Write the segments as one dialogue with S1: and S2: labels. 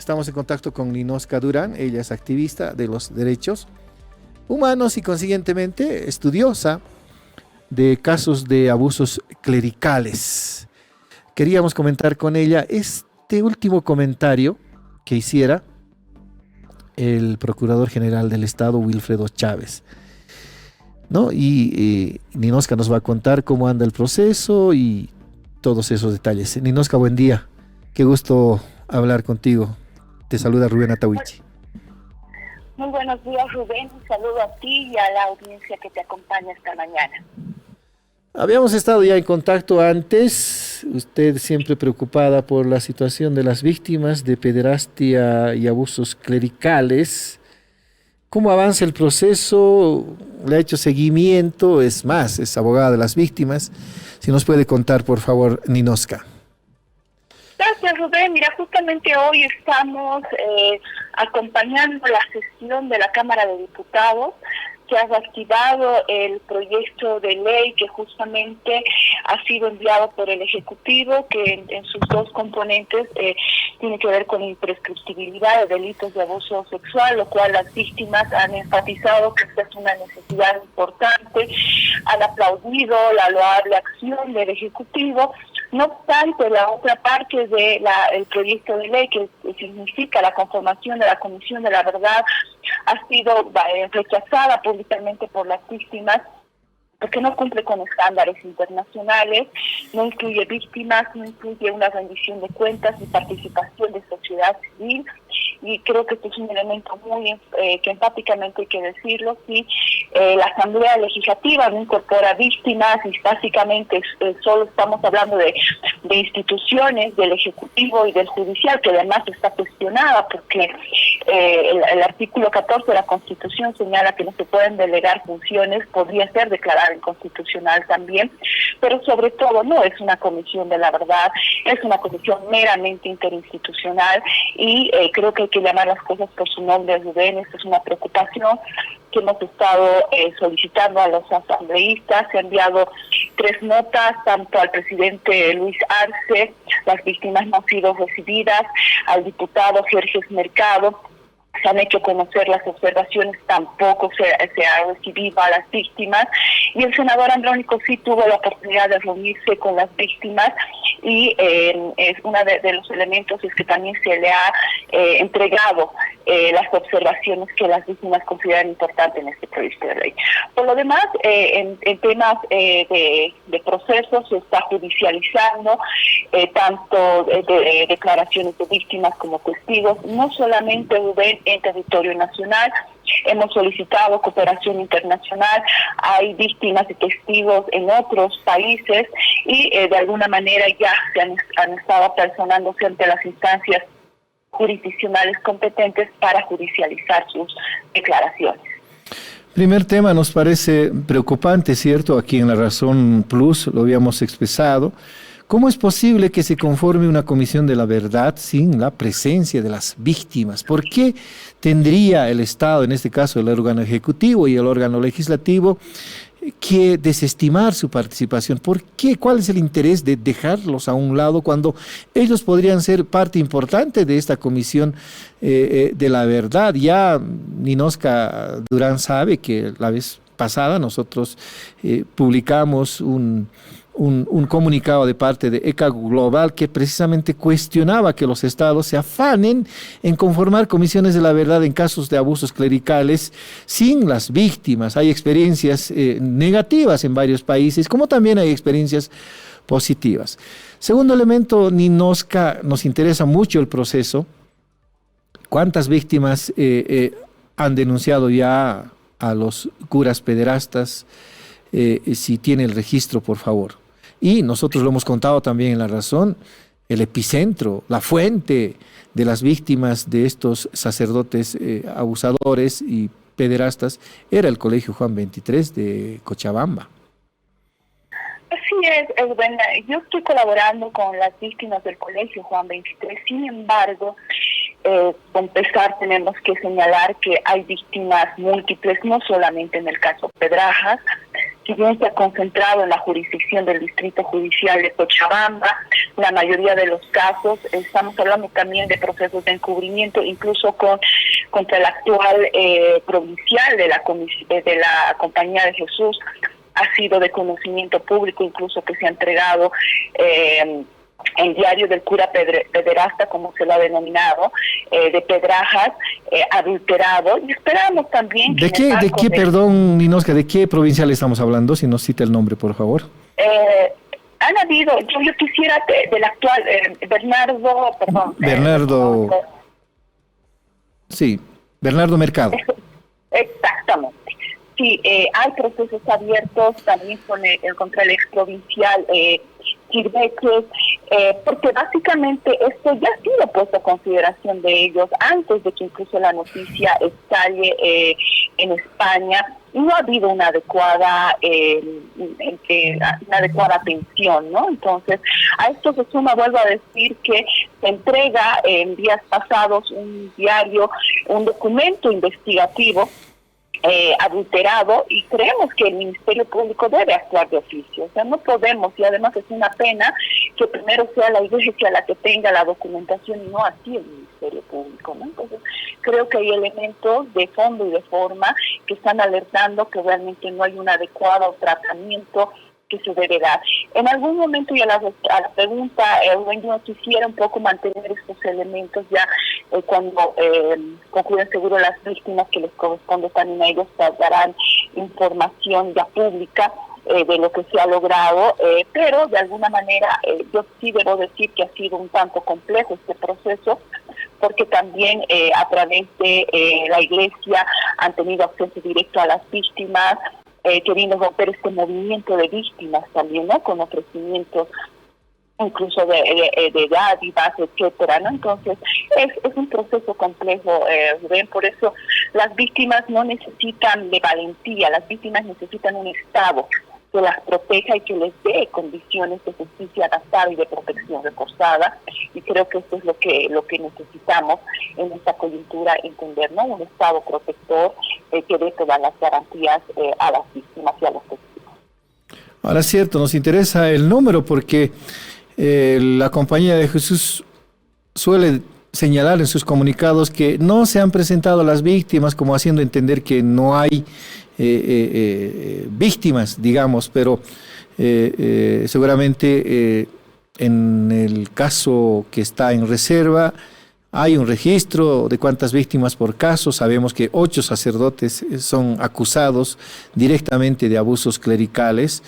S1: Estamos en contacto con Ninoska Durán. Ella es activista de los derechos humanos y consiguientemente estudiosa de casos de abusos clericales. Queríamos comentar con ella este último comentario que hiciera el Procurador General del Estado, Wilfredo Chávez, ¿no? Y Ninoska nos va a contar cómo anda el proceso y todos esos detalles. Ninoska, buen día. Qué gusto hablar contigo. Te saluda Rubén Atahuichi.
S2: Muy buenos días, Rubén. Un saludo a ti y a la audiencia que te acompaña esta mañana.
S1: Habíamos estado ya en contacto antes, usted siempre preocupada por la situación de las víctimas de pederastia y abusos clericales. ¿Cómo avanza el proceso? ¿Le ha hecho seguimiento? Es más, es abogada de las víctimas. Si nos puede contar, por favor, Ninoska.
S2: Gracias, Rubén. Mira, justamente hoy estamos acompañando la sesión de la Cámara de Diputados, que ha reactivado el proyecto de ley que justamente ha sido enviado por el Ejecutivo, que en sus dos componentes tiene que ver con imprescriptibilidad de delitos de abuso sexual, lo cual las víctimas han enfatizado que esta es una necesidad importante, han aplaudido la loable acción del Ejecutivo. No obstante, la otra parte del proyecto de ley, que significa la conformación de la Comisión de la Verdad, ha sido rechazada públicamente por las víctimas porque no cumple con estándares internacionales, no incluye víctimas, no incluye una rendición de cuentas ni participación de sociedad civil, y creo que este es un elemento muy que empáticamente hay que decirlo. Si la Asamblea Legislativa no incorpora víctimas y básicamente solo estamos hablando de instituciones del Ejecutivo y del Judicial, que además está cuestionada porque el artículo 14 de la Constitución señala que no se pueden delegar funciones, podría ser declarada inconstitucional también, pero sobre todo no es una comisión de la verdad, es una comisión meramente interinstitucional, y creo que hay que llamar las cosas por su nombre, Rubén. Esta es una preocupación que hemos estado solicitando a los asambleístas. Se han enviado 3 notas, tanto al presidente Luis Arce, las víctimas no han sido recibidas, al diputado Jorge Mercado. Se han hecho conocer las observaciones, tampoco se ha recibido a las víctimas, y el senador Andrónico sí tuvo la oportunidad de reunirse con las víctimas, y es uno de los elementos es que también se le ha entregado las observaciones que las víctimas consideran importantes en este proyecto de ley. Por lo demás, en temas de procesos se está judicializando tanto de declaraciones de víctimas como testigos, no solamente en territorio nacional. Hemos solicitado cooperación internacional, hay víctimas y testigos en otros países, y de alguna manera ya se han estado personándose ante las instancias jurisdiccionales competentes para judicializar sus declaraciones.
S1: Primer tema nos parece preocupante, ¿cierto? Aquí en La Razón Plus lo habíamos expresado. ¿Cómo es posible que se conforme una comisión de la verdad sin la presencia de las víctimas? ¿Por qué tendría el Estado, en este caso el órgano ejecutivo y el órgano legislativo, que desestimar su participación? ¿Por qué? ¿Cuál es el interés de dejarlos a un lado cuando ellos podrían ser parte importante de esta comisión de la verdad? Ya Ninoska Durán sabe que la vez pasada nosotros publicamos un comunicado de parte de ECA Global que precisamente cuestionaba que los estados se afanen en conformar comisiones de la verdad en casos de abusos clericales sin las víctimas. Hay experiencias negativas en varios países, como también hay experiencias positivas. Segundo elemento, Ninoska, nos interesa mucho el proceso. ¿Cuántas víctimas han denunciado ya a los curas pederastas? Si tiene el registro, por favor. Y nosotros lo hemos contado también en La Razón, el epicentro, la fuente de las víctimas de estos sacerdotes abusadores y pederastas era el Colegio Juan 23 de Cochabamba.
S2: Así es, bueno, yo estoy colaborando con las víctimas del Colegio Juan 23, sin embargo, para empezar tenemos que señalar que hay víctimas múltiples, no solamente en el caso Pedrajas, si bien se ha concentrado en la jurisdicción del Distrito Judicial de Cochabamba, la mayoría de los casos, estamos hablando también de procesos de encubrimiento, incluso contra el actual provincial de la Compañía de Jesús, ha sido de conocimiento público, incluso que se ha entregado el diario del cura pederasta, como se lo ha denominado, de Pedrajas, adulterado, y esperamos también...
S1: ¿De qué, perdón, Ninosca, de qué provincial estamos hablando? Si nos cita el nombre, por favor.
S2: Han habido, yo quisiera del actual, Bernardo...
S1: Sí, Bernardo Mercado.
S2: Exactamente. Sí, hay procesos abiertos también contra el exprovincial Chirbeques, porque básicamente esto ya ha sido puesto a consideración de ellos antes de que incluso la noticia estalle en España, y no ha habido una adecuada atención, ¿no? Entonces, a esto se suma, vuelvo a decir, que se entrega en días pasados un documento investigativo adulterado, y creemos que el Ministerio Público debe actuar de oficio. O sea, no podemos, y además es una pena que primero sea la Iglesia la que tenga la documentación y no así el Ministerio Público, ¿no? Entonces, creo que hay elementos de fondo y de forma que están alertando que realmente no hay un adecuado tratamiento que se debe dar. En algún momento, y a la pregunta, yo quisiera un poco mantener estos elementos ya cuando concluyan seguro las víctimas, que les corresponde también a ellos, darán información ya pública de lo que se ha logrado, pero de alguna manera yo sí debo decir que ha sido un tanto complejo este proceso, porque también a través de la Iglesia han tenido acceso directo a las víctimas, queriendo romper este movimiento de víctimas también, ¿no? Con ofrecimientos incluso de dádivas, etcétera, ¿no? Entonces, es un proceso complejo, Rubén. Por eso las víctimas no necesitan de valentía, las víctimas necesitan un Estado que las proteja y que les dé condiciones de justicia adaptada y de protección reforzada, y creo que esto es lo que necesitamos en esta coyuntura, entender, ¿no? Un Estado protector que dé todas las garantías a las víctimas y a los testigos.
S1: Ahora es cierto, nos interesa el número porque la Compañía de Jesús suele señalar en sus comunicados que no se han presentado las víctimas, como haciendo entender que no hay víctimas, digamos, pero seguramente en el caso que está en reserva hay un registro de cuántas víctimas por caso. Sabemos que 8 sacerdotes son acusados directamente de abusos clericales,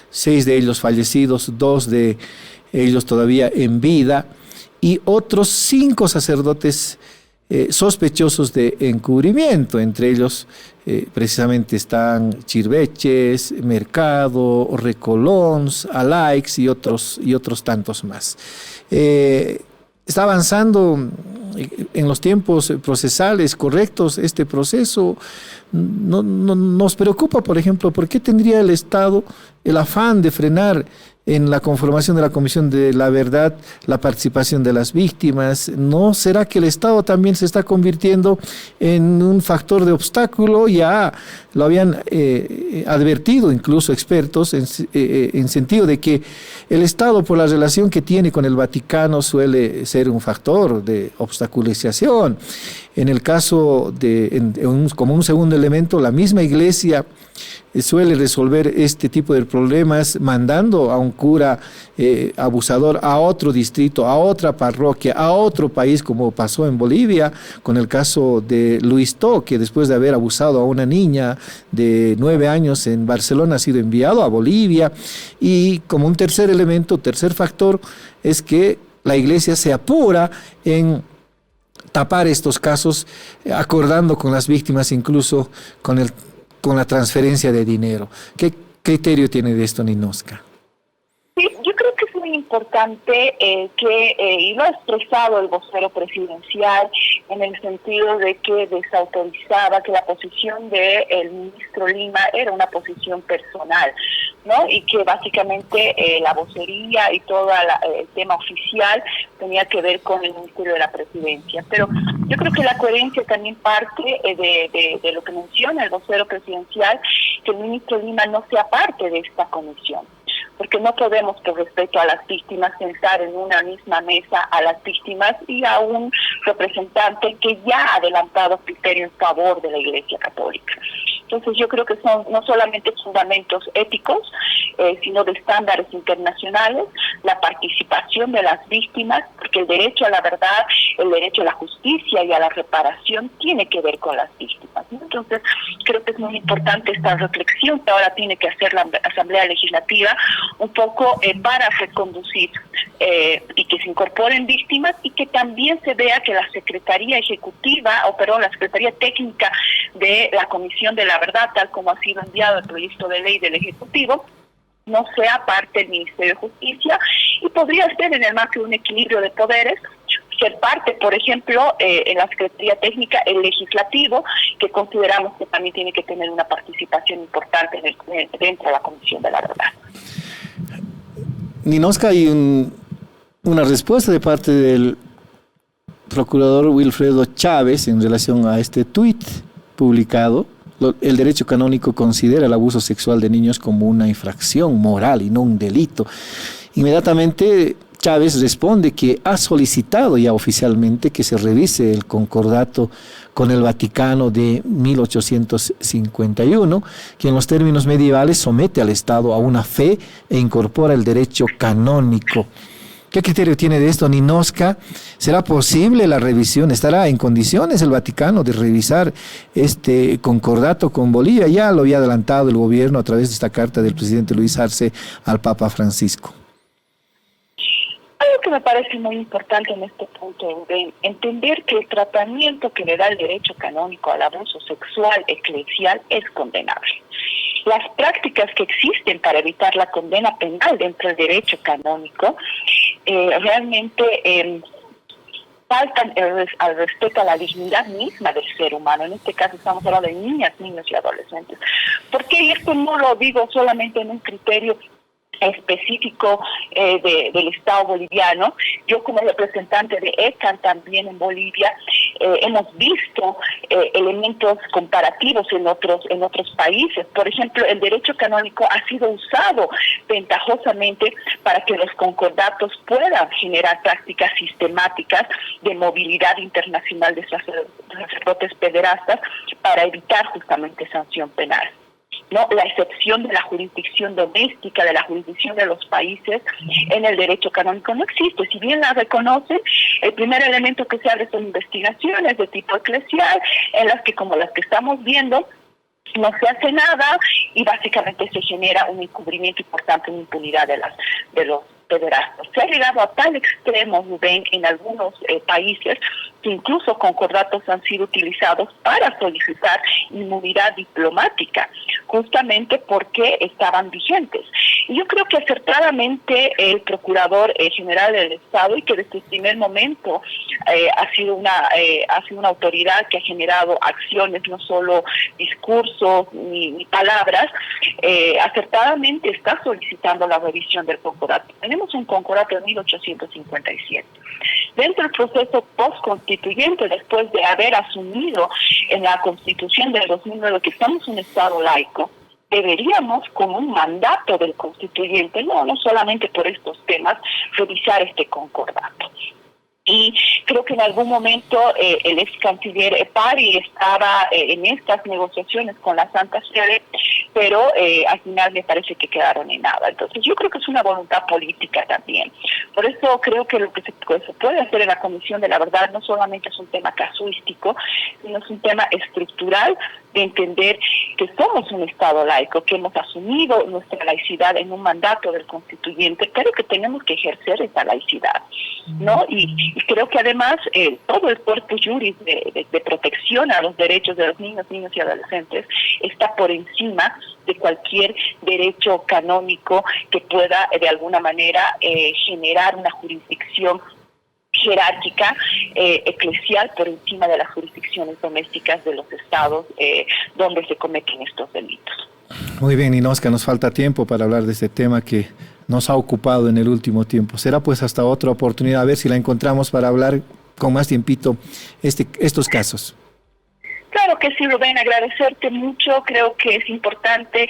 S1: 6 de ellos fallecidos, 2 de ellos todavía en vida, y otros 5 sacerdotes sospechosos de encubrimiento. Entre ellos precisamente están Chirbeches, Mercado, Recolons, Alaix y otros tantos más. Está avanzando en los tiempos procesales correctos este proceso. Nos preocupa, por ejemplo, ¿por qué tendría el Estado el afán de frenar en la conformación de la Comisión de la Verdad la participación de las víctimas? ¿No será que el Estado también se está convirtiendo en un factor de obstáculo? Ya lo habían advertido incluso expertos en sentido de que el Estado, por la relación que tiene con el Vaticano, suele ser un factor de obstaculización. En el caso como un segundo elemento, la misma Iglesia suele resolver este tipo de problemas mandando a un cura abusador a otro distrito, a otra parroquia, a otro país, como pasó en Bolivia con el caso de Luis To, que después de haber abusado a una niña de 9 años en Barcelona ha sido enviado a Bolivia. Y como un tercer elemento, tercer factor, es que la Iglesia se apura en tapar estos casos, acordando con las víctimas incluso con la transferencia de dinero. ¿Qué criterio tiene de esto, Ninosca?
S2: Sí, yo creo que es muy importante y lo ha expresado el vocero presidencial, en el sentido de que desautorizaba que la posición del ministro Lima era una posición personal, ¿no? Y que básicamente la vocería y todo el tema oficial tenía que ver con el Ministerio de la Presidencia. Pero yo creo que la coherencia también parte de lo que menciona el vocero presidencial, que el ministro Lima no sea parte de esta comisión, porque no podemos, por respeto a las víctimas, sentar en una misma mesa a las víctimas y a un representante que ya ha adelantado criterio en favor de la Iglesia Católica. Entonces yo creo que son no solamente fundamentos éticos, sino de estándares internacionales, la participación de las víctimas, porque el derecho a la verdad, el derecho a la justicia y a la reparación tiene que ver con las víctimas, ¿no? Entonces creo que es muy importante esta reflexión que ahora tiene que hacer la Asamblea Legislativa, un poco para reconducir y que se incorporen víctimas, y que también se vea que la Secretaría Ejecutiva, la Secretaría Técnica de la Comisión de la Verdad, tal como ha sido enviado el proyecto de ley del Ejecutivo, no sea parte del Ministerio de Justicia, y podría ser, en el marco de un equilibrio de poderes, ser parte, por ejemplo, en la Secretaría Técnica, el Legislativo, que consideramos que también tiene que tener una participación importante dentro de la Comisión de la Verdad.
S1: Ninoska, hay una respuesta de parte del procurador Wilfredo Chávez en relación a este tuit publicado. El derecho canónico considera el abuso sexual de niños como una infracción moral y no un delito. Inmediatamente Chávez responde que ha solicitado ya oficialmente que se revise el concordato con el Vaticano de 1851, que en los términos medievales somete al Estado a una fe e incorpora el derecho canónico. ¿Qué criterio tiene de esto Ninoska? ¿Será posible la revisión? ¿Estará en condiciones el Vaticano de revisar este concordato con Bolivia? Ya lo había adelantado el gobierno a través de esta carta del presidente Luis Arce al Papa Francisco.
S2: Algo que me parece muy importante en este punto, entender que el tratamiento que le da el derecho canónico al abuso sexual eclesial es condenable. Las prácticas que existen para evitar la condena penal dentro del derecho canónico realmente faltan al respeto a la dignidad misma del ser humano. En este caso estamos hablando de niñas, niños y adolescentes. ¿Por qué? Y esto no lo digo solamente en un criterio específico del Estado boliviano. Yo, como representante de ECAN también en Bolivia, hemos visto elementos comparativos en otros países. Por ejemplo, el derecho canónico ha sido usado ventajosamente para que los concordatos puedan generar prácticas sistemáticas de movilidad internacional de sacerdotes pederastas para evitar justamente sanción penal, ¿no? La excepción de la jurisdicción doméstica, de la jurisdicción de los países en el derecho canónico no existe. Si bien la reconocen, el primer elemento que se abre son investigaciones de tipo eclesial, en las que, como las que estamos viendo, no se hace nada y básicamente se genera un encubrimiento y, por tanto, una impunidad de los pederastas. Se ha llegado a tal extremo, Rubén, en algunos países, que incluso concordatos han sido utilizados para solicitar inmunidad diplomática, justamente porque estaban vigentes. Y yo creo que acertadamente el Procurador General del Estado, y que desde el primer momento ha sido una autoridad que ha generado acciones, no solo discursos ni palabras, acertadamente está solicitando la revisión del concordato. Tenemos un concordato de 1857. Dentro del proceso post-constituyente, después de haber asumido en la Constitución del 2009 que somos un Estado laico, deberíamos, con un mandato del constituyente, no solamente por estos temas, revisar este concordato. Y creo que en algún momento el ex canciller Pari estaba en estas negociaciones con la Santa Sede, pero al final me parece que quedaron en nada. Entonces yo creo que es una voluntad política también. Por eso creo que lo que se puede hacer en la Comisión de la Verdad no solamente es un tema casuístico, sino es un tema estructural de entender que somos un Estado laico, que hemos asumido nuestra laicidad en un mandato del constituyente, pero que tenemos que ejercer esa laicidad, ¿no? Y creo que además todo el cuerpo juris de protección a los derechos de los niños y adolescentes está por encima de cualquier derecho canónico que pueda de alguna manera generar una jurisdicción jerárquica eclesial por encima de las jurisdicciones domésticas de los estados donde se cometen estos delitos.
S1: Muy bien, Ninosca, nos falta tiempo para hablar de este tema que nos ha ocupado en el último tiempo. Será pues hasta otra oportunidad, a ver si la encontramos para hablar con más tiempito estos casos.
S2: Claro que sí, Rubén, agradecerte mucho. Creo que es importante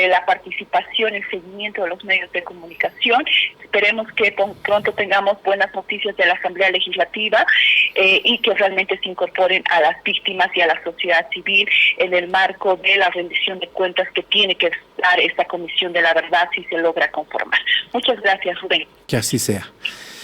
S2: la participación, el seguimiento de los medios de comunicación. Esperemos que pronto tengamos buenas noticias de la Asamblea Legislativa y que realmente se incorporen a las víctimas y a la sociedad civil en el marco de la rendición de cuentas que tiene que dar esta Comisión de la Verdad si se logra conformar. Muchas gracias, Rubén.
S1: Que así sea.